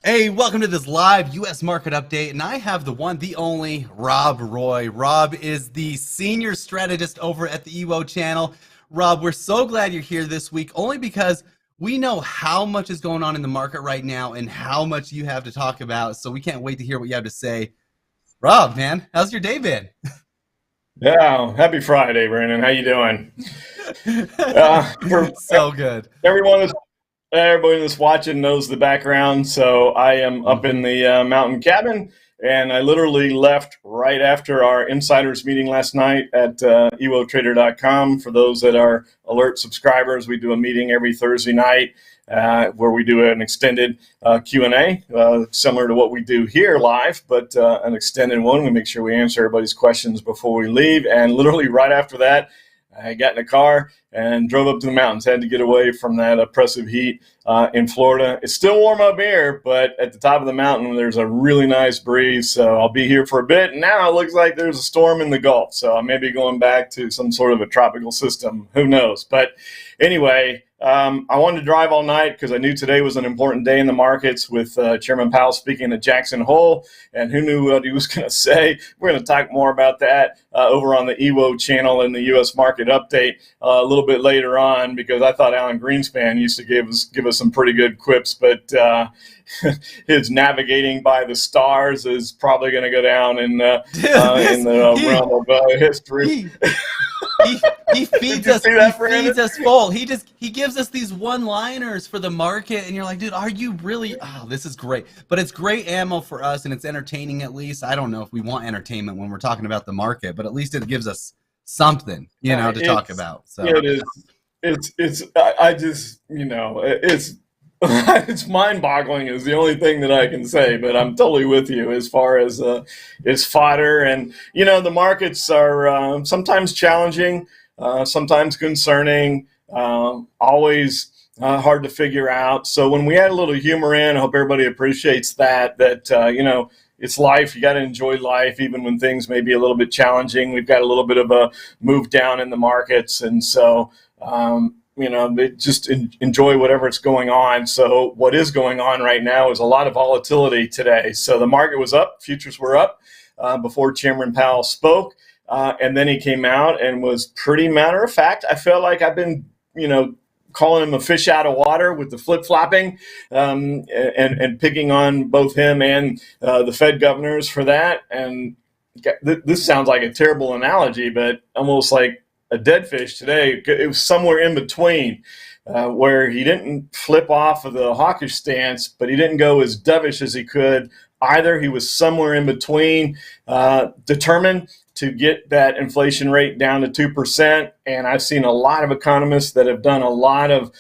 Hey, welcome to this live U.S. market update, and I have the one, the only, Rob Roy. Rob is the senior strategist over at the EWO channel. Rob, we're so glad you're here this week, only because we know how much is going on in the market right now and how much you have to talk about, so we can't wait to hear what you have to say. Rob, man, how's your day been? Yeah, happy Friday, Brandon. How you doing? For So good. everyone that's everybody that's watching knows the background. So I am up in the mountain cabin, and I literally left right after our insiders meeting last night at ewotrader.com. For those that are alert subscribers, we do a meeting every Thursday night where we do an extended Q&A, similar to what we do here live, but an extended one. We make sure we answer everybody's questions before we leave. And literally right after that, I got in a car and drove up to the mountains. Had to get away from that oppressive heat in Florida. It's still warm up here, but at the top of the mountain, there's a really nice breeze. So I'll be here for a bit. And now it looks like there's a storm in the Gulf. So I may be going back to some sort of a tropical system. Who knows? But anyway, I wanted to drive all night because I knew today was an important day in the markets with Chairman Powell speaking at Jackson Hole, and who knew what he was going to say. We're going to talk more about that over on the EWO channel in the U.S. market update a little bit later on, because I thought Alan Greenspan used to give us some pretty good quips, but his navigating by the stars is probably going to go down in the realm of history. He feeds us. He feeds us full. He gives us these one-liners for the market, and you're like, dude, are you really? Oh, this is great. But it's great ammo for us, and it's entertaining at least. I don't know if we want entertainment when we're talking about the market, but at least it gives us something, to talk about. So it is. I just, it's. It's mind-boggling is the only thing that I can say, but I'm totally with you as far as fodder. And the markets are sometimes challenging, sometimes concerning, always hard to figure out. So when we add a little humor in, I hope everybody appreciates that it's life. You got to enjoy life even when things may be a little bit challenging. We've got a little bit of a move down in the markets, and so just enjoy whatever's going on. So what is going on right now is a lot of volatility today. So the market was up, futures were up before Chairman Powell spoke, and then he came out and was pretty matter of fact. I felt like I've been, calling him a fish out of water with the flip-flopping and picking on both him and the Fed governors for that. And this sounds like a terrible analogy, but almost like a dead fish today. It was somewhere in between where he didn't flip off of the hawkish stance, but he didn't go as dovish as he could either. He was somewhere in between, determined to get that inflation rate down to 2%. And I've seen a lot of economists that have done a lot of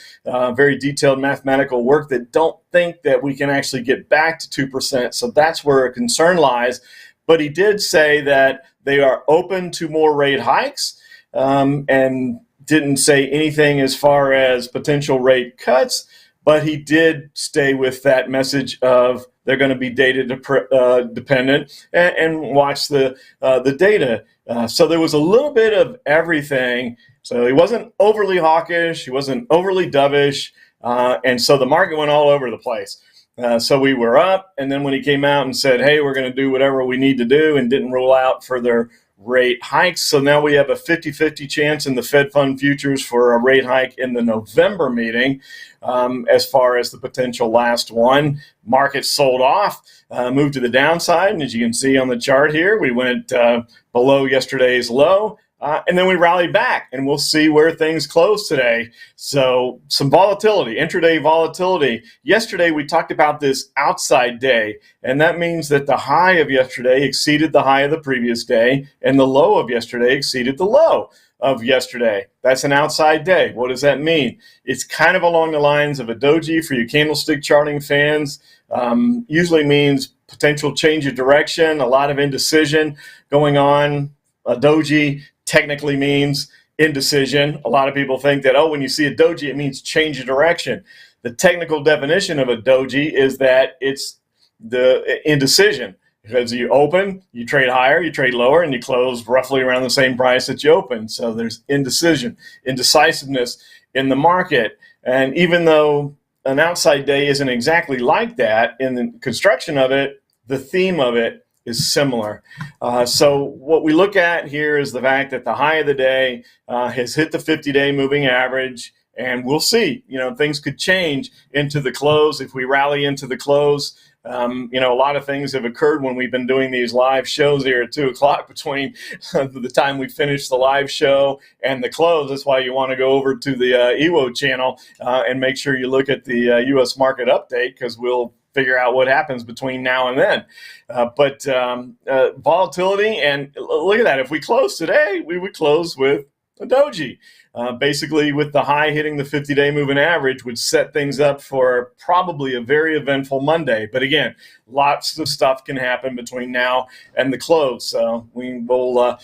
very detailed mathematical work that don't think that we can actually get back to 2%. So that's where a concern lies. But he did say that they are open to more rate hikes. And didn't say anything as far as potential rate cuts, but he did stay with that message of they're going to be data dependent and watch the data. So there was a little bit of everything. So he wasn't overly hawkish, he wasn't overly dovish, and so the market went all over the place. So we were up, and then when he came out and said, hey, we're going to do whatever we need to do, and didn't rule out further rate hikes. So now we have a 50-50 chance in the Fed fund futures for a rate hike in the November meeting. As far as the potential last one, market sold off, moved to the downside. And as you can see on the chart here, we went below yesterday's low. And then we rallied back, and we'll see where things close today. So some volatility, intraday volatility. Yesterday, we talked about this outside day, and that means that the high of yesterday exceeded the high of the previous day, and the low of yesterday exceeded the low of yesterday. That's an outside day. What does that mean? It's kind of along the lines of a doji for you candlestick charting fans. Usually means potential change of direction, a lot of indecision going on. A doji technically means indecision. A lot of people think that, when you see a doji, it means change of direction. The technical definition of a doji is that it's the indecision. Because you open, you trade higher, you trade lower, and you close roughly around the same price that you open. So there's indecision, indecisiveness in the market. And even though an outside day isn't exactly like that, in the construction of it, the theme of it is similar. So what we look at here is the fact that the high of the day has hit the 50-day moving average, and we'll see, things could change into the close if we rally into the close. A lot of things have occurred when we've been doing these live shows here at 2 o'clock between the time we finish the live show and the close. That's why you want to go over to the EWO channel and make sure you look at the U.S. market update, because we'll figure out what happens between now and then. But volatility, and look at that. If we close today, we would close with a doji. Basically, with the high hitting the 50-day moving average, would set things up for probably a very eventful Monday. But again, lots of stuff can happen between now and the close. So we will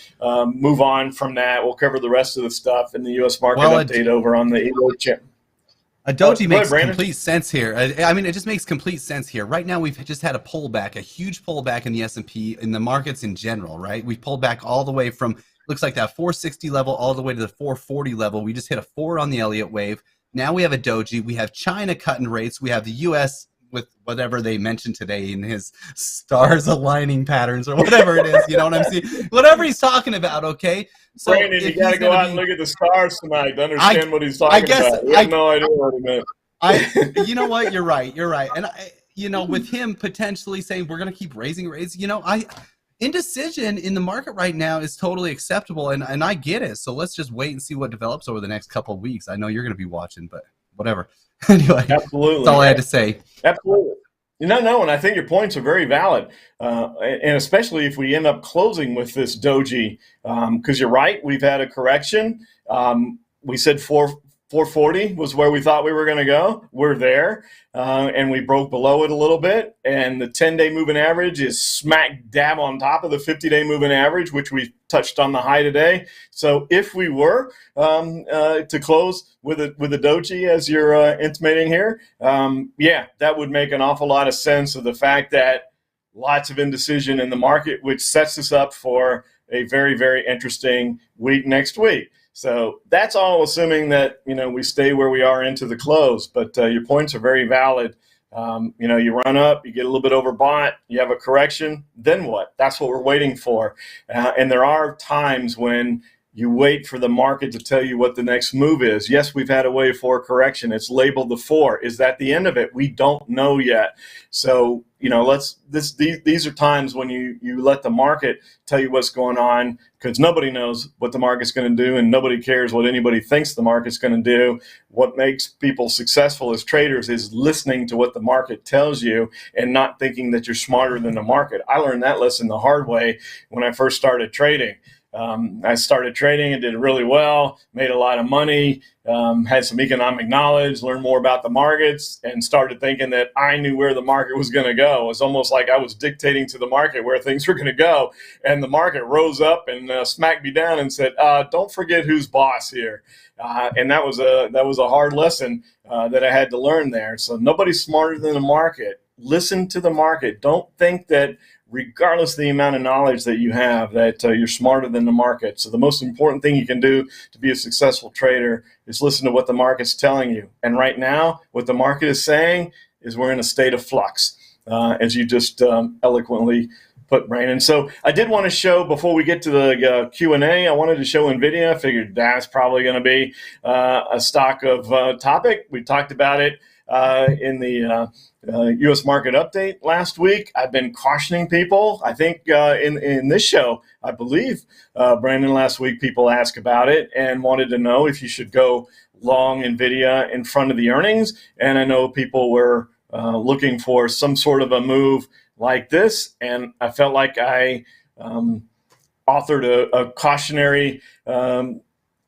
move on from that. We'll cover the rest of the stuff in the U.S. market update over on the EWO channel. A doji makes complete sense here. I mean, it just makes complete sense here. Right now, we've just had a pullback, a huge pullback in the S&P, in the markets in general, right? We've pulled back all the way from, looks like that 460 level all the way to the 440 level. We just hit a 4 on the Elliott Wave. Now we have a doji. We have China cutting rates. We have the U.S. with whatever they mentioned today in his stars aligning patterns or whatever it is. You know what I'm saying? Whatever he's talking about, okay? So Brandon, you got to go out and look at the stars tonight to understand what he's talking about. We have no idea what he meant. You know what? You're right. You're right. And, with him potentially saying we're going to keep raising rates, indecision in the market right now is totally acceptable, and I get it. So let's just wait and see what develops over the next couple of weeks. I know you're going to be watching, but whatever. Anyway, absolutely. That's all I had to say. Absolutely. No, and I think your points are very valid, and especially if we end up closing with this doji, because you're right, we've had a correction. We said 440 was where we thought we were going to go. We're there, and we broke below it a little bit, and the 10-day moving average is smack dab on top of the 50-day moving average, which we touched on the high today. So if we were to close with a doji, as you're intimating here, that would make an awful lot of sense of the fact that lots of indecision in the market, which sets us up for a very, very interesting week next week. So that's all assuming that, we stay where we are into the close. But your points are very valid. You run up, you get a little bit overbought, you have a correction, then what? That's what we're waiting for. And there are times when you wait for the market to tell you what the next move is. Yes, we've had a wave 4 correction. It's labeled the 4. Is that the end of it? We don't know yet. So, these are times when you let the market tell you what's going on, because nobody knows what the market's going to do, and nobody cares what anybody thinks the market's going to do. What makes people successful as traders is listening to what the market tells you and not thinking that you're smarter than the market. I learned that lesson the hard way when I first started trading. I started trading and did really well, made a lot of money, had some economic knowledge, learned more about the markets, and started thinking that I knew where the market was going to go. It was almost like I was dictating to the market where things were going to go. And the market rose up and smacked me down and said, don't forget who's boss here. And that was a hard lesson that I had to learn there. So nobody's smarter than the market. Listen to the market. Don't think that regardless of the amount of knowledge that you have, that you're smarter than the market. So the most important thing you can do to be a successful trader is listen to what the market's telling you. And right now, what the market is saying is we're in a state of flux, as you just eloquently put, Brandon. So I did want to show, before we get to the Q&A, I wanted to show NVIDIA. I figured that's probably going to be a stock of topic. We talked about it in the U.S. market update last week. I've been cautioning people. I think in this show, I believe, Brandon, last week people asked about it and wanted to know if you should go long NVIDIA in front of the earnings. And I know people were looking for some sort of a move like this. And I felt like I authored a cautionary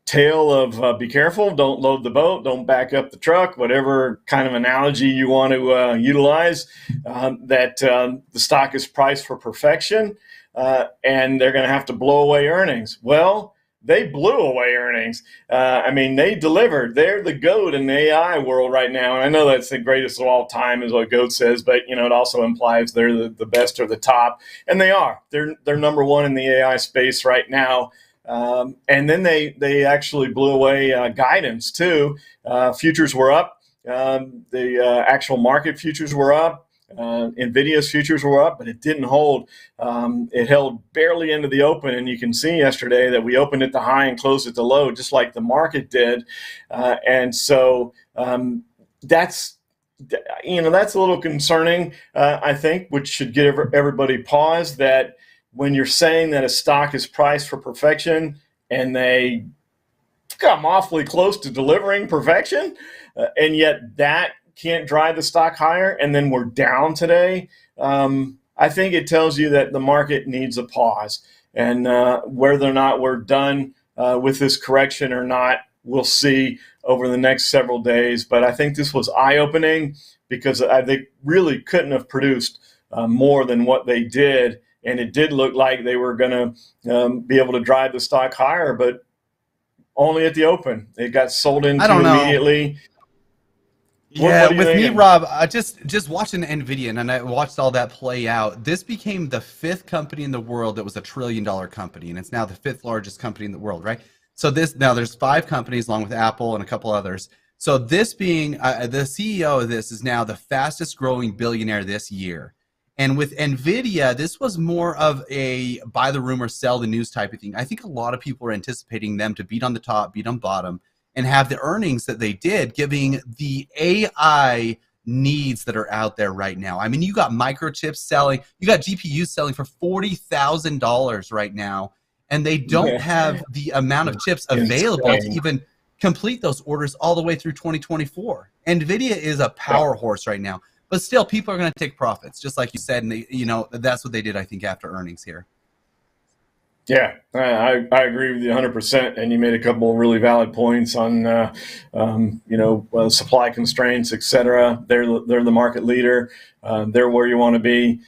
tale of be careful, don't load the boat, don't back up the truck, whatever kind of analogy you want to utilize, that the stock is priced for perfection, and they're going to have to blow away earnings. Well, they blew away earnings. They delivered. They're the GOAT in the AI world right now. And I know that's the greatest of all time is what GOAT says, but it also implies they're the best or the top. And they are. They're number one in the AI space right now. And then they actually blew away guidance too. Futures were up The actual market futures were up. NVIDIA's futures were up, but it didn't hold. It held barely into the open, and you can see yesterday that we opened at the high and closed at the low, just like the market did. And so that's that's a little concerning, I think, which should give everybody pause, that when you're saying that a stock is priced for perfection and they come awfully close to delivering perfection, and yet that can't drive the stock higher, and then we're down today, I think it tells you that the market needs a pause. And whether or not we're done with this correction or not, we'll see over the next several days. But I think this was eye-opening, because they really couldn't have produced more than what they did. And it did look like they were going to be able to drive the stock higher, but only at the open. It got sold into immediately. Yeah, with me, Rob, just watching NVIDIA, and I watched all that play out. This became the 5th company in the world that was $1 trillion company, and it's now the 5th largest company in the world, right? So now there's 5 companies along with Apple and a couple others. So this being the CEO of this is now the fastest growing billionaire this year. And with NVIDIA, this was more of a buy the rumor, sell the news type of thing. I think a lot of people are anticipating them to beat on the top, beat on bottom, and have the earnings that they did, giving the AI needs that are out there right now. I mean, you got microchips selling, you got GPUs selling for $40,000 right now, and they don't have the amount of chips available to even complete those orders all the way through 2024. NVIDIA is a power horse right now, but still people are going to take profits, just like you said, and they, that's what they did, I think, after earnings here. Yeah, I agree with you 100%, and you made a couple of really valid points on supply constraints, etc. They're the market leader. They're where you want to be,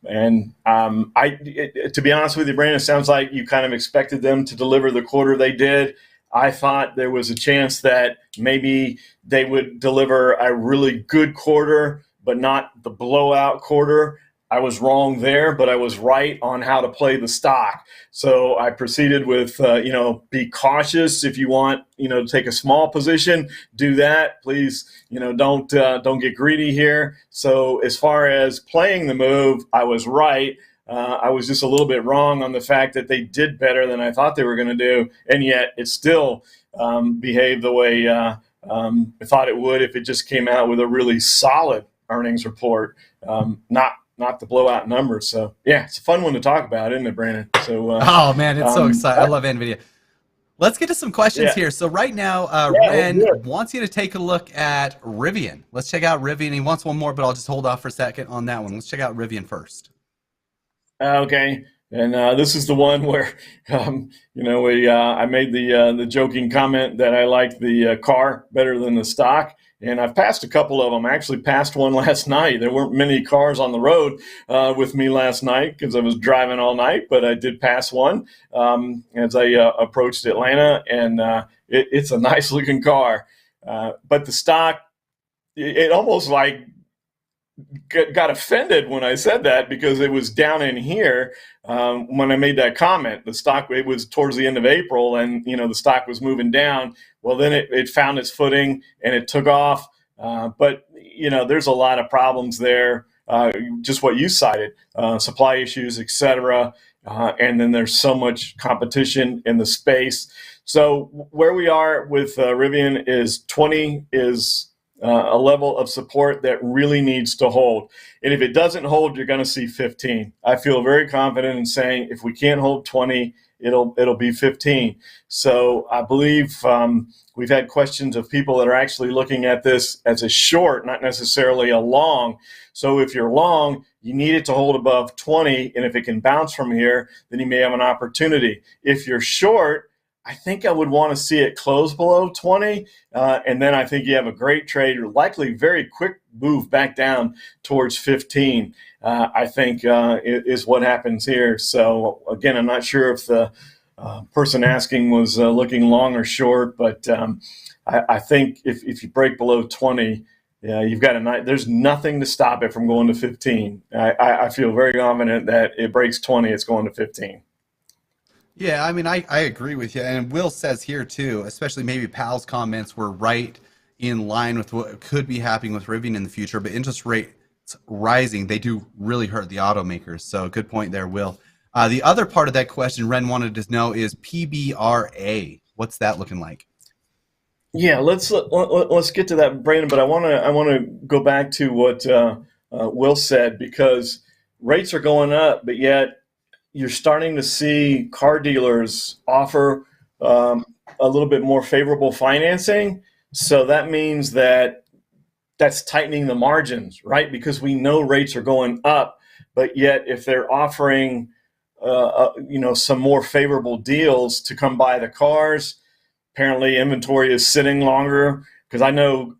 and to be honest with you, Brandon, it sounds like you kind of expected them to deliver the quarter they did. I thought there was a chance that maybe they would deliver a really good quarter, but not the blowout quarter. I was wrong there, but I was right on how to play the stock. So I proceeded with, be cautious. If you want, to take a small position, do that. Please, don't get greedy here. So as far as playing the move, I was right. I was just a little bit wrong on the fact that they did better than I thought they were going to do, and yet it still behaved the way I thought it would if it just came out with a really solid earnings report, not the blowout numbers. So yeah, it's a fun one to talk about, isn't it, Brandon? So oh man, it's so exciting. I love NVIDIA. Let's get to some questions here. So right now, Ren wants you to take a look at Rivian. Let's check out Rivian. He wants one more, but I'll just hold off for a second on that one. Let's check out Rivian first. Okay. And this is the one where, I made the joking comment that I like the car better than the stock. And I've passed a couple of them. I actually passed one last night. There weren't many cars on the road with me last night because I was driving all night, but I did pass one as I approached Atlanta, and it's a nice looking car. But the stock, it almost like got offended when I said that, because it was down in here when I made that comment. The stock, it was towards the end of April, and the stock was moving down. Well, then it found its footing and it took off. But there's a lot of problems there. Just what you cited, supply issues, etc. And then there's so much competition in the space. So where we are with Rivian is 20 is a level of support that really needs to hold. And if it doesn't hold, you're going to see 15. I feel very confident in saying if we can't hold 20, it'll be 15. So I believe we've had questions of people that are actually looking at this as a short, not necessarily a long. So if you're long, you need it to hold above 20. And if it can bounce from here, then you may have an opportunity. If you're short, I think I would want to see it close below 20, and then I think you have a great trade, or likely very quick move back down towards 15, I think is what happens here. So again, I'm not sure if the person asking was looking long or short, but I think if you break below 20, you've got there's nothing to stop it from going to 15. I feel very confident that it breaks 20, it's going to 15. Yeah, I mean, I agree with you. And Will says here, too, especially maybe Pal's comments were right in line with what could be happening with Rivian in the future, but interest rates rising, they do really hurt the automakers. So good point there, Will. The other part of that question Ren wanted to know is PBRA. What's that looking like? Yeah, let's get to that, Brandon. But I want to go back to what Will said, because rates are going up, but yet you're starting to see car dealers offer a little bit more favorable financing. So that means that's tightening the margins, right? Because we know rates are going up, but yet if they're offering some more favorable deals to come buy the cars, apparently inventory is sitting longer. Because I know,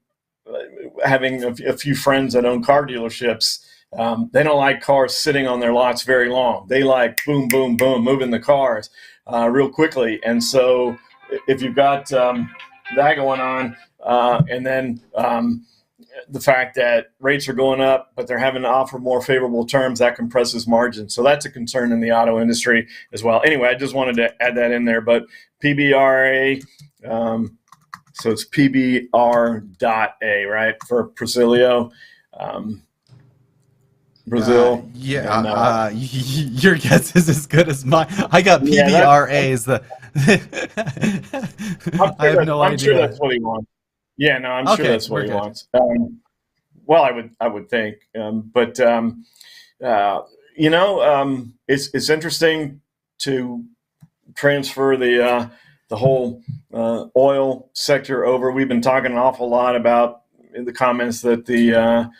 having a few friends that own car dealerships, they don't like cars sitting on their lots very long. They like boom, boom, boom, moving the cars real quickly. And so if you've got that going on, and then the fact that rates are going up, but they're having to offer more favorable terms, that compresses margins. So that's a concern in the auto industry as well. Anyway, I just wanted to add that in there. But PBRA, so it's PBR.A, right, for Brasilio. Brazil. Your guess is as good as mine. I got PBRA as the. I have no idea. I'm sure that's what he wants. Yeah, no, I'm sure that's what he wants. Well, I would think, but it's interesting to transfer the whole oil sector over. We've been talking an awful lot about in the comments that the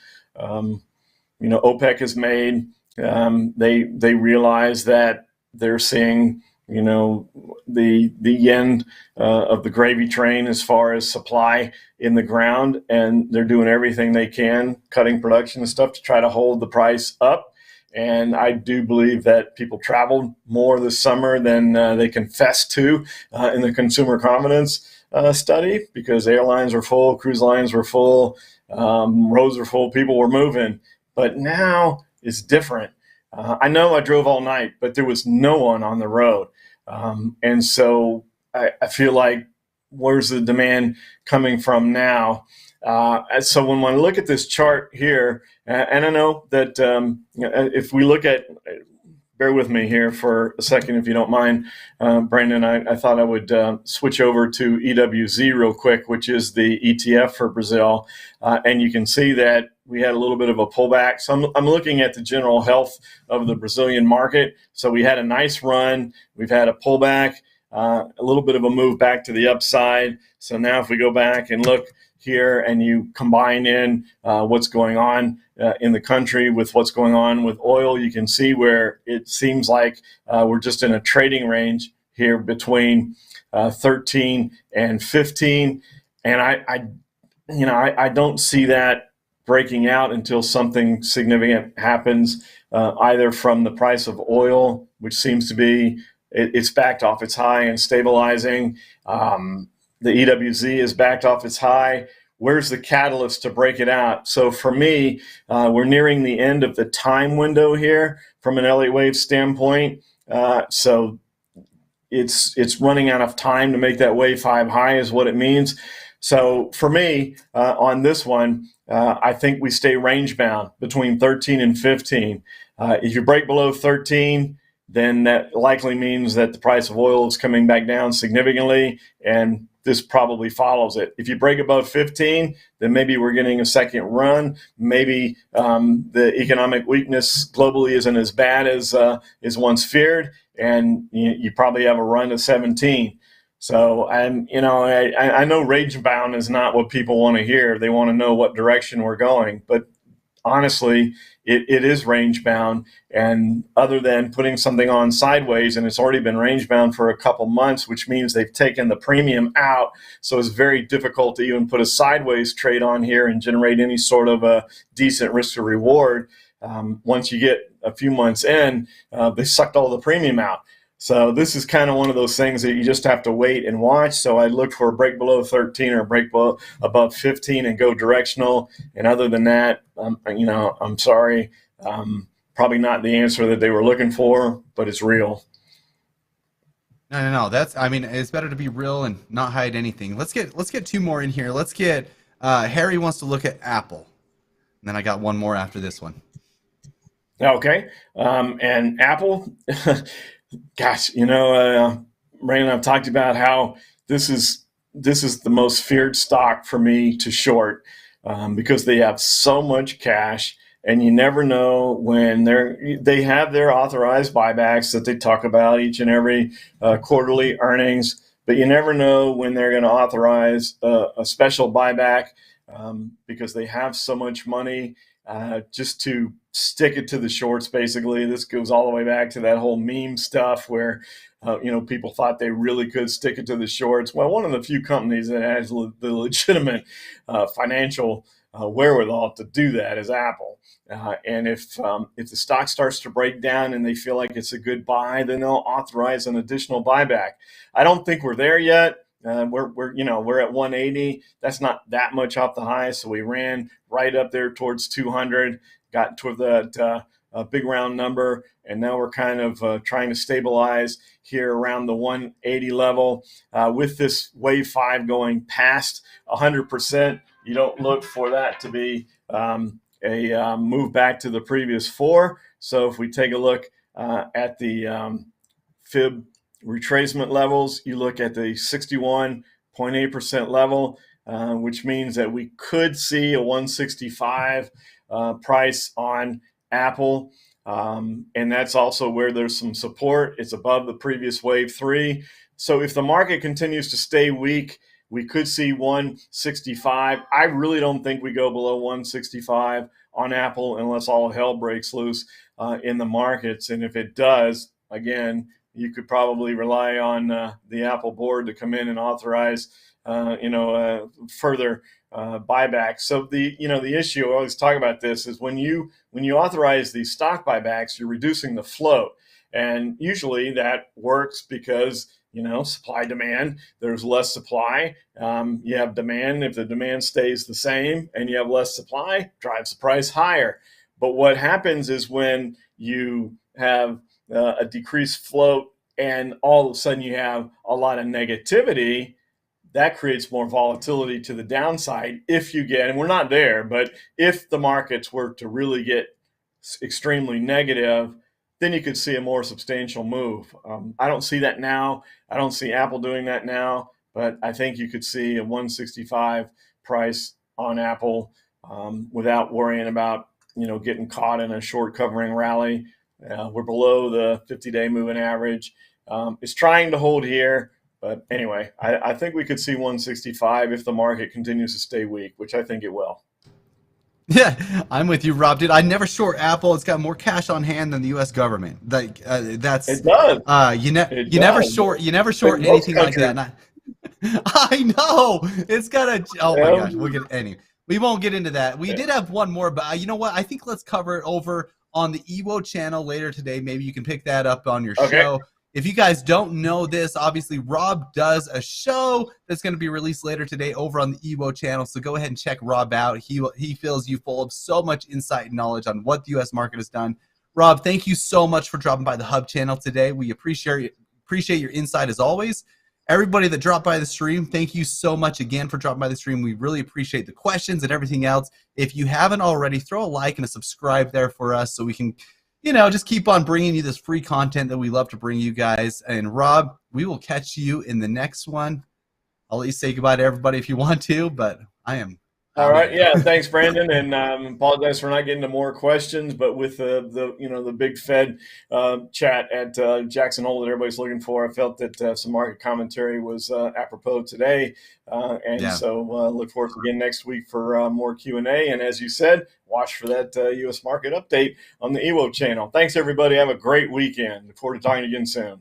OPEC has made. They realize that they're seeing the end of the gravy train as far as supply in the ground, and they're doing everything they can, cutting production and stuff, to try to hold the price up. And I do believe that people traveled more this summer than they confessed to in the consumer confidence study, because airlines were full, cruise lines were full, roads were full, people were moving. But now it's different. I know I drove all night, but there was no one on the road. And so I feel like, where's the demand coming from now? So when I look at this chart here, and I know that if we look at, bear with me here for a second, if you don't mind, Brandon, I thought I would switch over to EWZ real quick, which is the ETF for Brazil. And you can see that we had a little bit of a pullback. So I'm looking at the general health of the Brazilian market. So we had a nice run. We've had a pullback, a little bit of a move back to the upside. So now if we go back and look here and you combine in what's going on in the country with what's going on with oil, you can see where it seems like we're just in a trading range here between 13 and 15. And I don't see that breaking out until something significant happens, either from the price of oil, which seems to be, it's backed off its high and stabilizing. The EWZ is backed off its high. Where's the catalyst to break it out? So for me, we're nearing the end of the time window here from an Elliott Wave standpoint. So it's running out of time to make that wave 5 high is what it means. So for me, on this one, I think we stay range bound between 13 and 15. If you break below 13, then that likely means that the price of oil is coming back down significantly, and this probably follows it. If you break above 15, then maybe we're getting a second run. Maybe the economic weakness globally isn't as bad as once feared, and you probably have a run to 17. So I know range bound is not what people want to hear. They want to know what direction we're going. But honestly, it is range bound. And other than putting something on sideways, and it's already been range bound for a couple months, which means they've taken the premium out. So it's very difficult to even put a sideways trade on here and generate any sort of a decent risk to reward. Once you get a few months in, they sucked all the premium out. So this is kind of one of those things that you just have to wait and watch. So I look for a break below 13 or a break above 15 and go directional. And other than that, I'm sorry, probably not the answer that they were looking for, but it's real. No. It's better to be real and not hide anything. Let's get 2 more in here. Let's get Harry wants to look at Apple. And then I got one more after this one. Okay. And Apple, gosh, Brandon, I've talked about how this is the most feared stock for me to short because they have so much cash, and you never know when they have their authorized buybacks that they talk about each and every quarterly earnings, but you never know when they're going to authorize a special buyback because they have so much money. Just to stick it to the shorts, basically. This goes all the way back to that whole meme stuff where, people thought they really could stick it to the shorts. Well, one of the few companies that has the legitimate financial wherewithal to do that is Apple. And if the stock starts to break down and they feel like it's a good buy, then they'll authorize an additional buyback. I don't think we're there yet. We're at 180. That's not that much off the high. So we ran right up there towards 200, got toward that big round number, and now we're kind of trying to stabilize here around the 180 level. With this wave 5 going past 100%, you don't look for that to be a move back to the previous 4. So if we take a look at the fib retracement levels, you look at the 61.8% level, which means that we could see a 165 price on Apple. And that's also where there's some support. It's above the previous wave 3. So if the market continues to stay weak, we could see 165. I really don't think we go below 165 on Apple unless all hell breaks loose in the markets. And if it does, again, you could probably rely on the Apple board to come in and authorize, further buybacks. So the issue, I always talk about this, is when you authorize these stock buybacks, you're reducing the float, and usually that works because supply demand. There's less supply. You have demand. If the demand stays the same and you have less supply, drives the price higher. But what happens is when you have a decreased float and all of a sudden you have a lot of negativity, that creates more volatility to the downside. If you get, and we're not there, but if the markets were to really get extremely negative, then you could see a more substantial move. I don't see that now. I don't see Apple doing that now, but I think you could see a 165 price on Apple without worrying about getting caught in a short covering rally. We're below the 50-day moving average. It's trying to hold here, but anyway, I think we could see 165 if the market continues to stay weak, which I think it will. Yeah, I'm with you, Rob. Dude, I never short Apple. It's got more cash on hand than the U.S. government. That's it does. You never short anything like that. I know it's got a. Oh my gosh, we won't get into that. We did have one more, but you know what? I think let's cover it over on the EWO channel later today. Maybe you can pick that up on your show. If you guys don't know this, obviously Rob does a show that's going to be released later today over on the EWO channel. So go ahead and check Rob out. He fills you full of so much insight and knowledge on what the U.S. market has done. Rob, thank you so much for dropping by the HUBB channel today. We appreciate your insight as always. Everybody that dropped by the stream, thank you so much again for dropping by the stream. We really appreciate the questions and everything else. If you haven't already, throw a like and a subscribe there for us so we can just keep on bringing you this free content that we love to bring you guys. And Rob, we will catch you in the next one. I'll let you say goodbye to everybody if you want to, but I am. All right. Yeah. Thanks, Brandon. And apologize for not getting to more questions, but with the big Fed chat at Jackson Hole that everybody's looking for, I felt that some market commentary was apropos today. So look forward to again next week for more Q&A. And as you said, watch for that U.S. market update on the EWO channel. Thanks, everybody. Have a great weekend. Look forward to talking again soon.